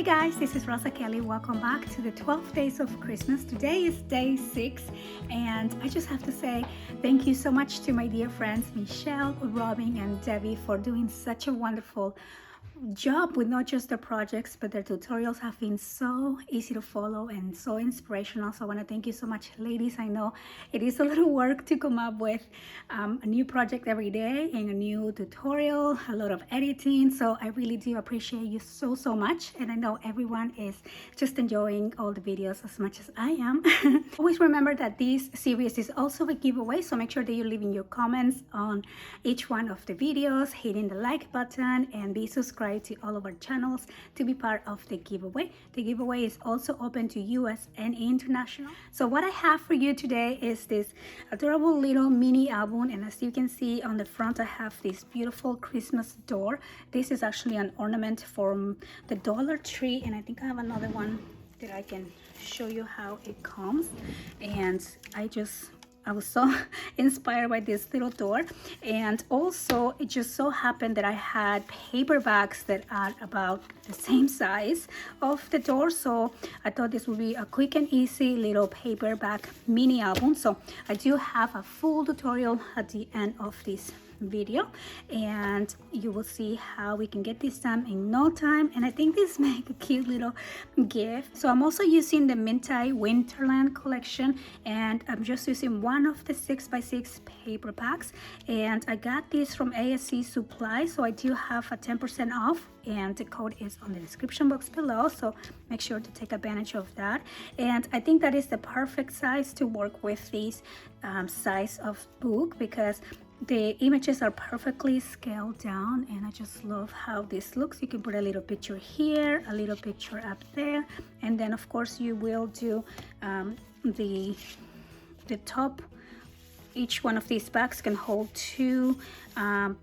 guys, this is Rosa Kelly. Welcome back to the 12 days of Christmas. Today is day 6, and I just have to say thank you so much to my dear friends Michelle, Robin, and Debbie for doing such a wonderful job with not just the projects, but their tutorials have been so easy to follow and so inspirational. So I want to thank you so much, ladies. I know it is a little work to come up with a new project every day and a new tutorial, a lot of editing. So I really do appreciate you so much, and I know everyone is just enjoying all the videos as much as I am. Always remember that this series is also a giveaway, so make sure that you're leaving your comments on each one of the videos, hitting the like button, and be subscribed to all of our channels to be part of the giveaway. The giveaway is also open to US and international. So what I have for you today is this adorable little mini album, and as you can see on the front, I have this beautiful Christmas door. This is actually an ornament from the Dollar Tree, and I think I have another one that I can show you how it comes. And I was so inspired by this little door, and also it just so happened that I had paperbacks that are about the same size of the door, so I thought this would be a quick and easy little paperback mini album. So I do have a full tutorial at the end of this video, and you will see how we can get this done in no time, and I think this make a cute little gift. So I'm also using the Minty Winterland collection, and I'm just using one of the 6x6 paper packs, and I got this from ASC Supply, so I do have a 10% off, and the code is on the description box below, so make sure to take advantage of that. And I think that is the perfect size to work with this size of book, because the images are perfectly scaled down, and I just love how this looks. You can put a little picture here, a little picture up there, and then of course you will do the top. Each one of these bags can hold 2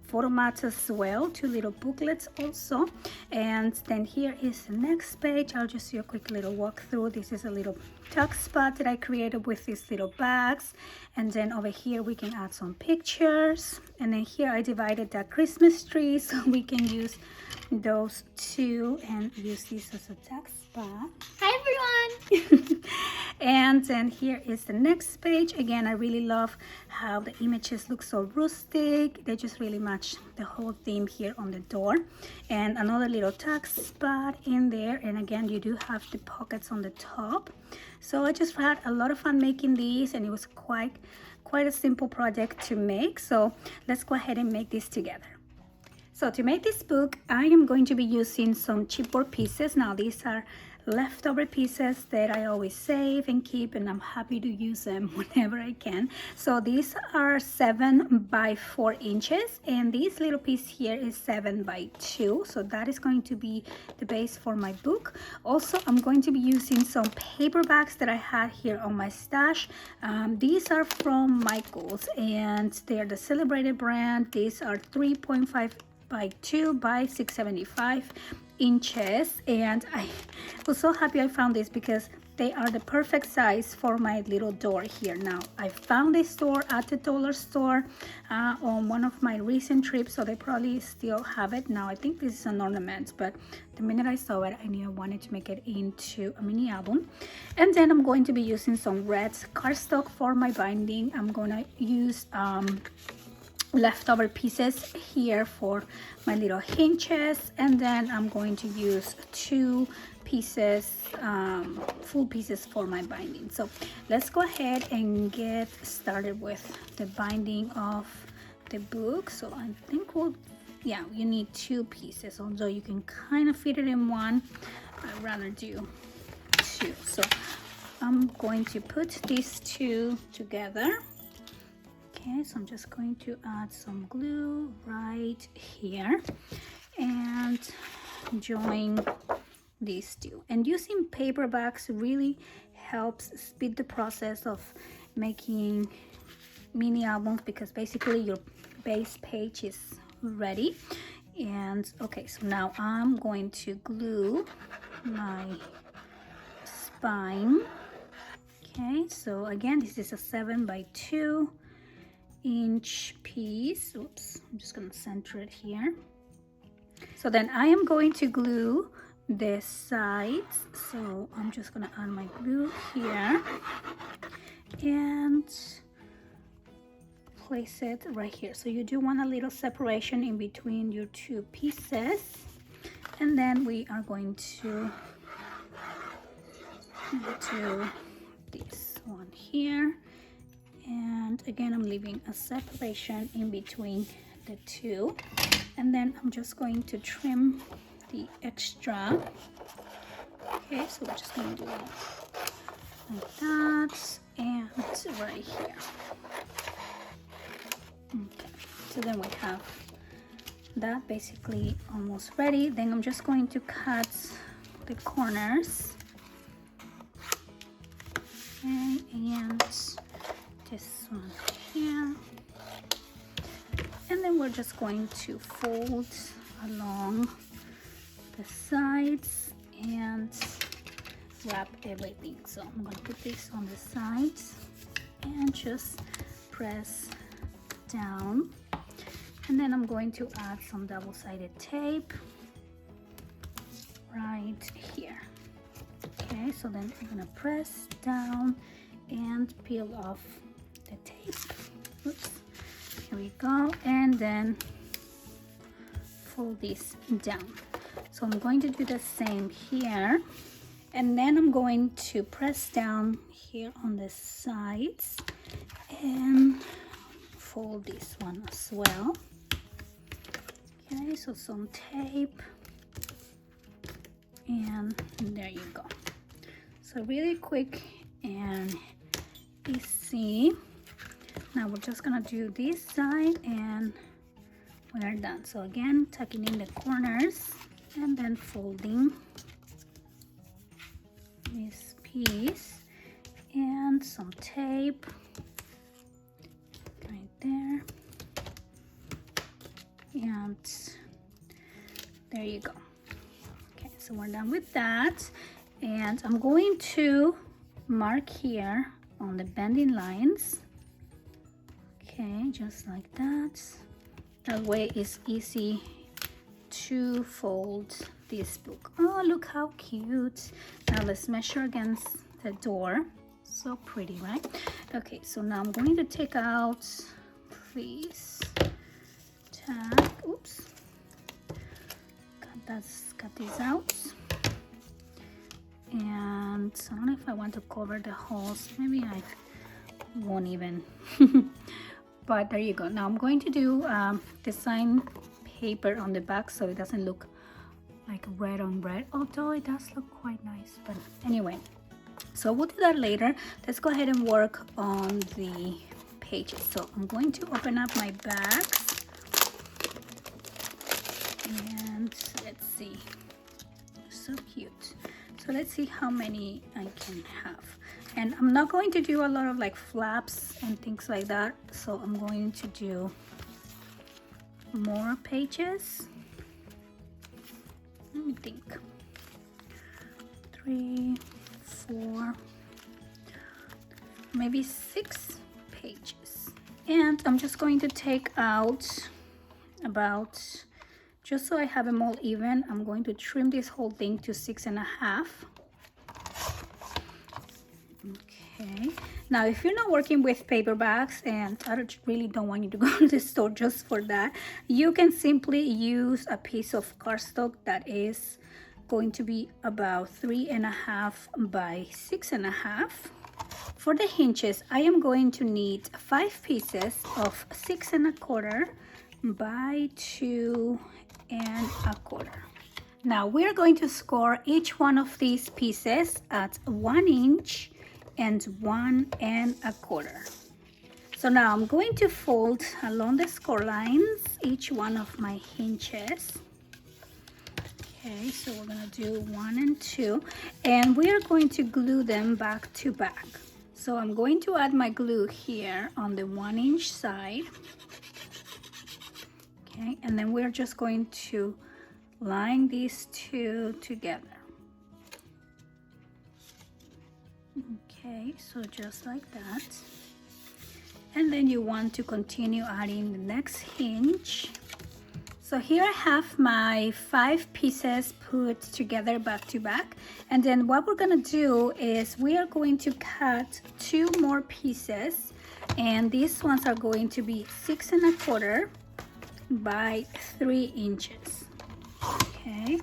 photo mats as well, 2 little booklets also. And then here is the next page. I'll just do a quick little walkthrough. This is a little tuck spot that I created with these little bags. And then over here we can add some pictures. And then here I divided that Christmas tree, so we can use those two and use this as a tuck spot. Hi everyone! And then here is the next page. Again, I really love how the images look so rustic. They just really match the whole theme here on the door. And another little tuck spot in there, and again you do have the pockets on the top. So I just had a lot of fun making these, and it was quite a simple project to make. So let's go ahead and make this together. So to make this book, I am going to be using some chipboard pieces. Now these are leftover pieces that I always save and keep, and I'm happy to use them whenever I can. So these are 7 by 4 inches, and this little piece here is 7 by 2. So that is going to be the base for my book. Also, I'm going to be using some paperbacks that I had here on my stash. These are from Michaels, and they are the Celebrated brand. These are 3.5 by 2 by 675 inches, and I was so happy I found this because they are the perfect size for my little door here. Now I found this door at the dollar store on one of my recent trips, so they probably still have it. Now I think this is an ornament, but the minute I saw it, I knew I wanted to make it into a mini album. And then I'm going to be using some red cardstock for my binding. I'm gonna use leftover pieces here for my little hinges, and then I'm going to use 2 pieces, full pieces for my binding. So let's go ahead and get started with the binding of the book. So I think you need 2 pieces, although you can kind of fit it in one. I'd rather do 2. So I'm going to put these 2 together. Okay, so I'm just going to add some glue right here and join these 2. And using paperbacks really helps speed the process of making mini albums, because basically your base page is ready. And okay, so now I'm going to glue my spine. Okay, so again, this is a 7 by 2 inch piece. Oops, I'm just going to center it here. So then I am going to glue the sides. So I'm just gonna add my glue here and place it right here. So you do want a little separation in between your two pieces, and then we are going to do this one here, and again I'm leaving a separation in between the two, and then I'm just going to trim the extra. Okay, so we're just going to do it like that and right here. Okay, so then we have that basically almost ready. Then I'm just going to cut the corners. Okay, and this one here. And then we're just going to fold along the sides and wrap everything. So I'm going to put this on the sides and just press down, and then I'm going to add some double-sided tape right here. Okay, so then I'm gonna press down and peel off the tape. Oops, here we go, and then fold this down. So I'm going to do the same here, and then I'm going to press down here on the sides and fold this one as well. Okay, so some tape, and there you go. So really quick and easy. Now we're just gonna do this side and we're done. So again, tucking in the corners and then folding this piece and some tape right there, and there you go. Okay, so we're done with that, and I'm going to mark here on the bending lines. Okay, just like that. That way it's easy to fold this book. Oh, look how cute. Now let's measure against the door. So pretty, right? Okay, so now I'm going to take out, please, tag, oops, cut this out. And I don't know if I want to cover the holes. Maybe I won't even. But there you go. Now I'm going to do design paper on the back so it doesn't look like red on red, although it does look quite nice. But anyway, so we'll do that later. Let's go ahead and work on the pages. So I'm going to open up my bags, and let's see, so cute. So let's see how many I can have. And I'm not going to do a lot of like flaps and things like that, so I'm going to do more pages. Let me think. 3, 4, maybe 6 pages. And I'm just going to take out about, just so I have them all even, I'm going to trim this whole thing to 6.5. Okay, now if you're not working with paperbacks, and I really don't want you to go to the store just for that, you can simply use a piece of cardstock that is going to be about 3.5 by 6.5. For the hinges, I am going to need 5 pieces of 6.25 by 2.25. Now we're going to score each one of these pieces at 1 inch and 1.25. So now I'm going to fold along the score lines each one of my hinges. Okay, so we're gonna do 1 and 2, and we are going to glue them back to back. So I'm going to add my glue here on the 1 inch side. Okay, and then we're just going to line these two together. Okay, so just like that. And then you want to continue adding the next hinge. So So here I have my 5 pieces put together back to back, and then what we're gonna do is we are going to cut 2 more pieces, and these ones are going to be 6 1/4 by 3 inches. Okay,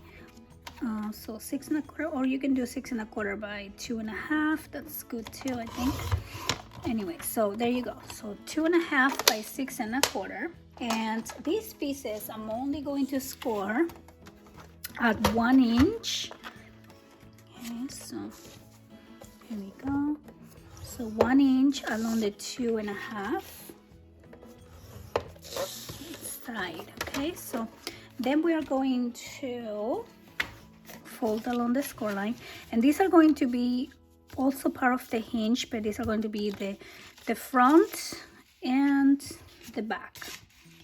so 6 1/4, or you can do 6 1/4 by 2 1/2. That's good too, I think. Anyway, so there you go. So 2 1/2 by 6 1/4. And these pieces I'm only going to score at 1 inch. Okay, so here we go. So 1 inch along the 2 1/2 side. Okay, so then we are going to fold along the score line, and these are going to be also part of the hinge, but these are going to be the front and the back.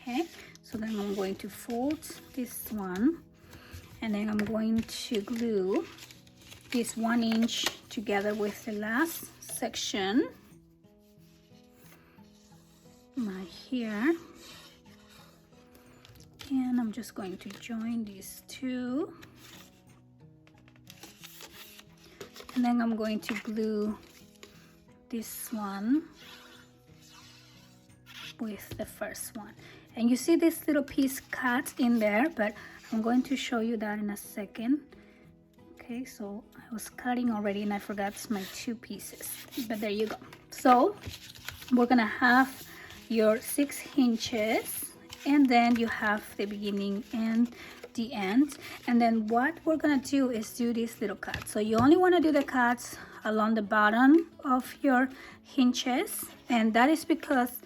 Okay, so then I'm going to fold this one, and then I'm going to glue this 1 inch together with the last section right here, and I'm just going to join these two, and then I'm going to glue this one with the first one. And you see this little piece cut in there, but I'm going to show you that in a second. Okay, so I was cutting already and I forgot my 2 pieces, but there you go. So we're gonna have your 6 hinges, and then you have the beginning and the end. And then what we're gonna do is do these little cuts. So you only want to do the cuts along the bottom of your hinges, and that is because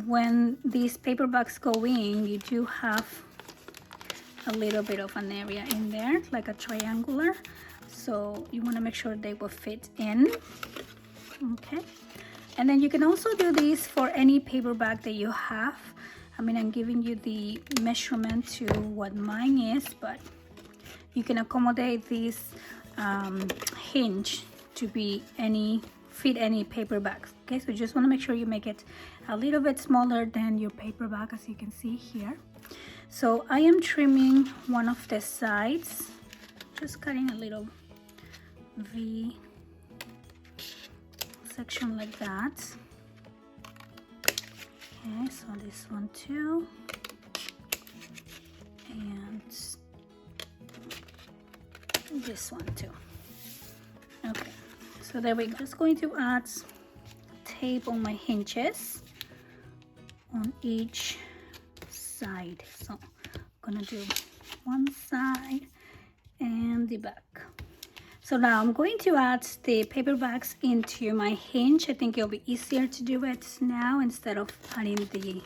when these paper bags go in, you do have a little bit of an area in there, like a triangular, so you want to make sure they will fit in. Okay, and then you can also do this for any paper bag that you have. I mean, I'm giving you the measurement to what mine is, but you can accommodate this hinge to be fit any paper bags. Okay, so just want to make sure you make it a little bit smaller than your paper bag, as you can see here. So I am trimming one of the sides, just cutting a little V section like that. Okay, so this one too, and this one too. Okay, so there we go. Just going to add tape on my hinges on each side. So I'm gonna do one side and the back. So now I'm going to add the paper bags into my hinge. I think it'll be easier to do it now instead of adding the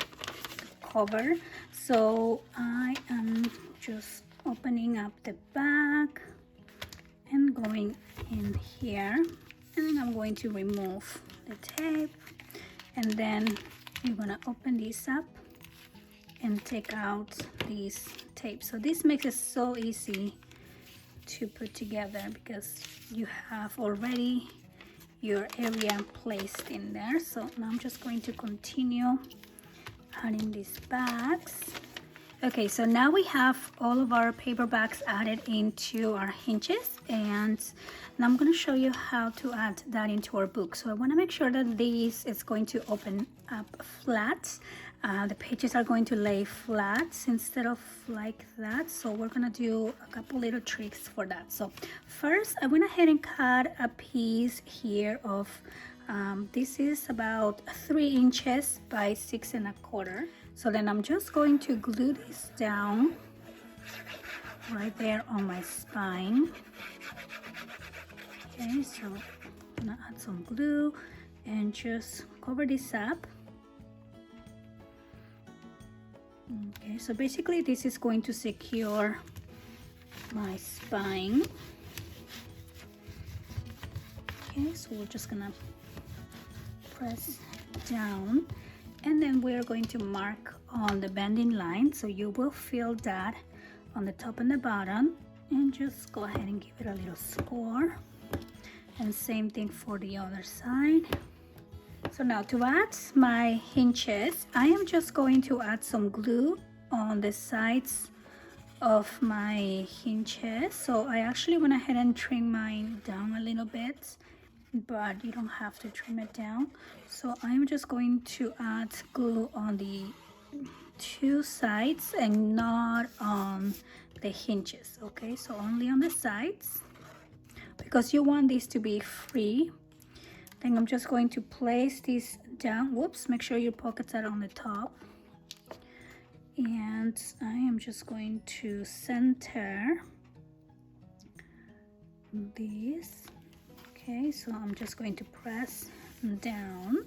cover. So I am just opening up the back and going in here, and then I'm going to remove the tape, and then you're gonna open this up and take out these tapes. So this makes it so easy to put together because you have already your area placed in there. So now I'm just going to continue adding these bags. Okay, so now we have all of our paper bags added into our hinges, and now I'm going to show you how to add that into our book. So I want to make sure that this is going to open up flat. The pages are going to lay flat instead of like that. So we're going to do a couple little tricks for that. So first I went ahead and cut a piece here of this is about 3 inches by 6 1/4. So then I'm just going to glue this down right there on my spine. Okay, so I'm gonna add some glue and just cover this up. Okay, so basically this is going to secure my spine. Okay, so we're just gonna press down, and then we're going to mark on the bending line, so you will feel that on the top and the bottom, and just go ahead and give it a little score, and same thing for the other side. So now to add my hinges, I am just going to add some glue on the sides of my hinges, so I actually went ahead and trimmed mine down a little bit, but you don't have to trim it down. So I'm just going to add glue on the two sides and not on the hinges. Okay, so only on the sides, because you want these to be free. Then I'm just going to place this down. Whoops, make sure your pockets are on the top. And I am just going to center this. Okay, so I'm just going to press down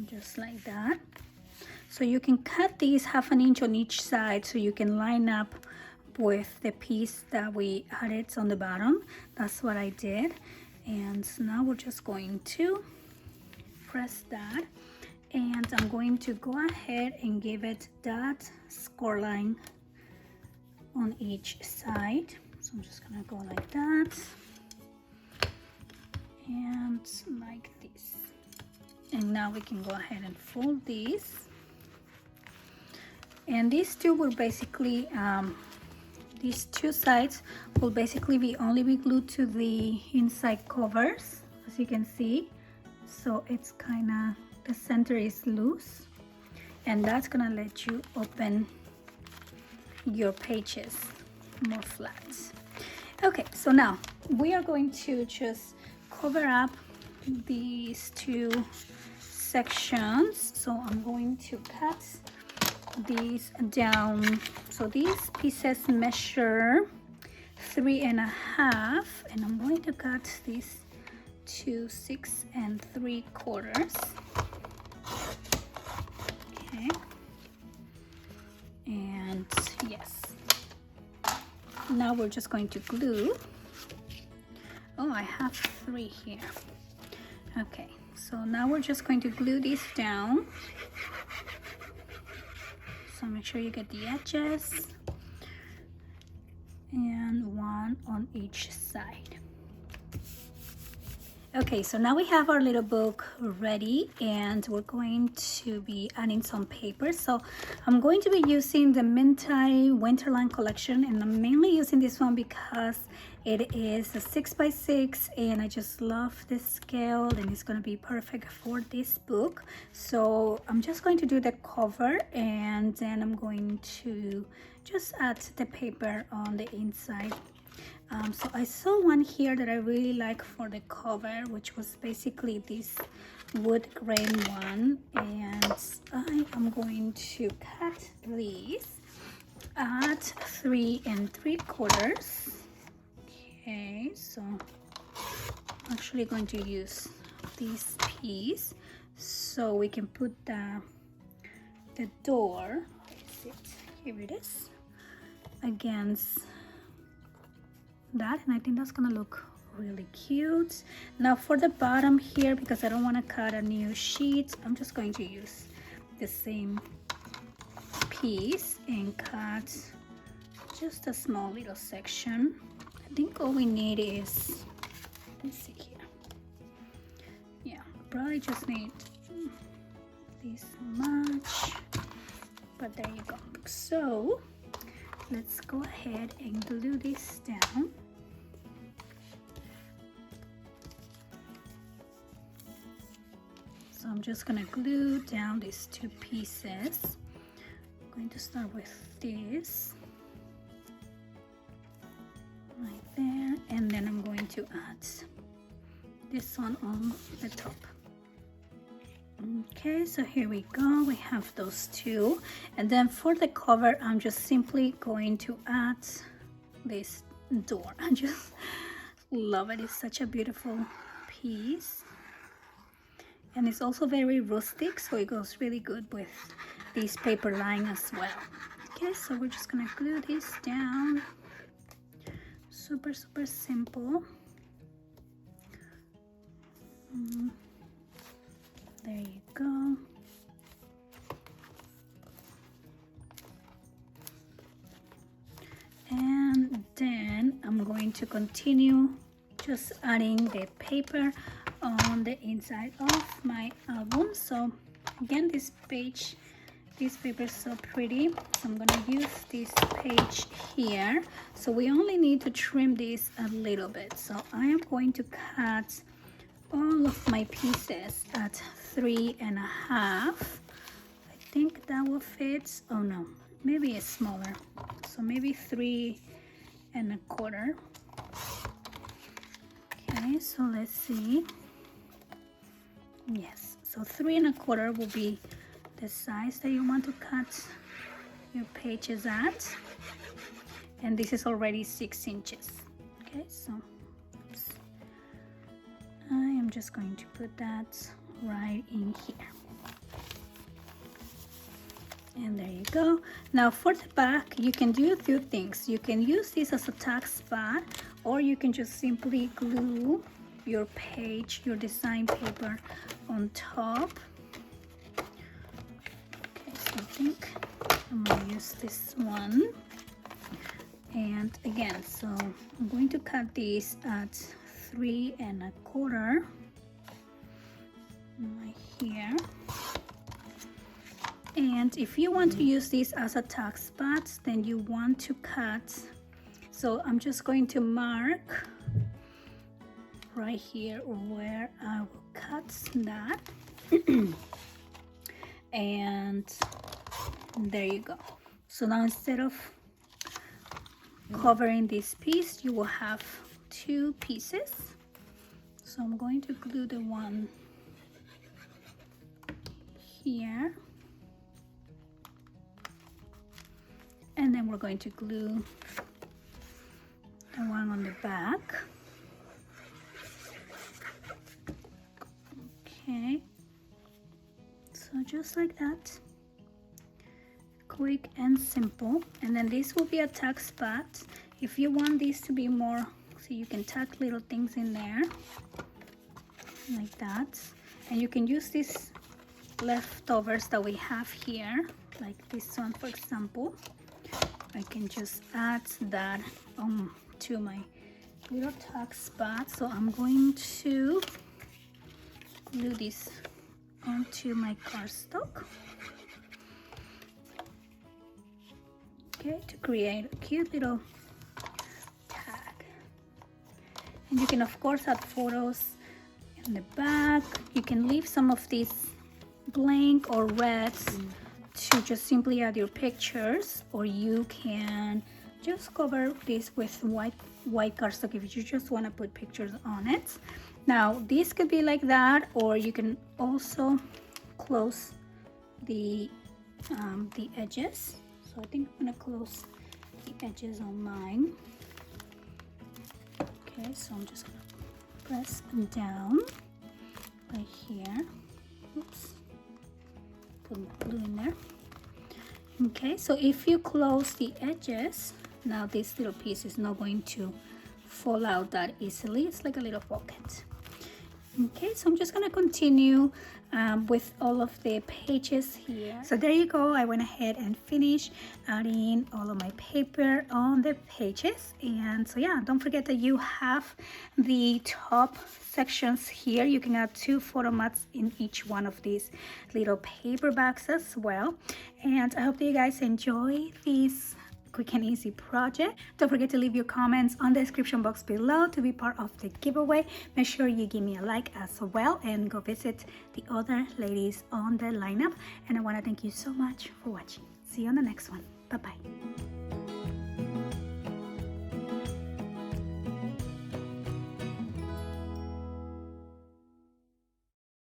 just like that. So you can cut these 1/2 inch on each side so you can line up with the piece that we added on the bottom. That's what I did. And now we're just going to press that, and I'm going to go ahead and give it that score line on each side. So I'm just gonna go like that and like this. And now we can go ahead and fold these. And these two will basically, these two sides will basically be only be glued to the inside covers, as you can see. So it's kind of, the center is loose, and that's gonna let you open your pages more flat. Okay, so now we are going to just cover up these two sections. So I'm going to cut these down. So these pieces measure 3.5, and I'm going to cut these to 6 3/4. Okay, and yes, now we're just going to glue. Oh, I have 3 here. Okay, so now we're just going to glue these down. So make sure you get the edges, and 1 on each side. Okay, so now we have our little book ready, and we're going to be adding some paper. So I'm going to be using the Minty Winterland collection, and I'm mainly using this one because it is a 6x6, and I just love this scale, and it's going to be perfect for this book. So I'm just going to do the cover, and then I'm going to just add the paper on the inside. So I saw one here that I really like for the cover, which was basically this wood grain one, and I am going to cut these at 3 3/4. Okay, so I'm actually going to use this piece so we can put the door, is it? Here it is, against that, and I think that's gonna look really cute. Now for the bottom here, because I don't want to cut a new sheet, I'm just going to use the same piece and cut just a small little section. I think all we need is, let's see here, yeah, probably just need this much, but there you go. So let's go ahead and glue this down. So I'm just gonna glue down these two pieces. I'm going to start with this right there, and then I'm going to add this one on the top. Okay, so here we go, we have those two, and then for the cover I'm just simply going to add this door. I just love it. It's such a beautiful piece, and it's also very rustic, so it goes really good with this paper line as well. Okay, so we're just gonna glue this down. Super simple. There you go. And then I'm going to continue just adding the paper on the inside of my album. So again, this page This paper is so pretty, so I'm gonna use this page here. So we only need to trim this a little bit. So I am going to cut all of my pieces at 3.5. I think that will fit. Oh no, maybe it's smaller. So maybe 3.25. Okay, so let's see. Yes, so 3.25 will be the size that you want to cut your pages at, and this is already 6 inches. Okay, so oops. I am just going to put that right in here, and there you go. Now for the back, you can do 2 things. You can use this as a tack spot, or you can just simply glue your page, your design paper on top. I think I'm gonna use this one, and again, so I'm going to cut this at 3.25 right here. And if you want to use this as a tack spot, then you want to cut, so I'm just going to mark right here where I will cut that. And there you go. So now instead of covering this piece, you will have 2 pieces. So I'm going to glue the one here, and then we're going to glue the one on the back. Okay, so just like that, quick and simple. And then this will be a tack spot. If you want this to be more, so you can tack little things in there like that, and you can use these leftovers that we have here, like this one for example. I can just add that to my little tack spot. So I'm going to glue this onto my cardstock, okay, to create a cute little tag. And you can of course add photos in the back. You can leave some of these blank or reds to just simply add your pictures, or you can just cover this with white cardstock if you just want to put pictures on it. Now this could be like that, or you can also close the edges. So I think I'm gonna close the edges on mine. Okay, so I'm just gonna press down right here. Oops, put glue in there. Okay, so if you close the edges, now this little piece is not going to fall out that easily. It's like a little pocket. Okay, so I'm just gonna continue with all of the pages here. So there you go. I went ahead and finished adding all of my paper on the pages. And so yeah, don't forget that you have the top sections here. You can add 2 photo mats in each one of these little paper bags as well. And I hope that you guys enjoy this quick and easy project. Don't forget to leave your comments on the description box below to be part of the giveaway. Make sure you give me a like as well, and go visit the other ladies on the lineup. And I want to thank you so much for watching. See you on the next one. Bye bye.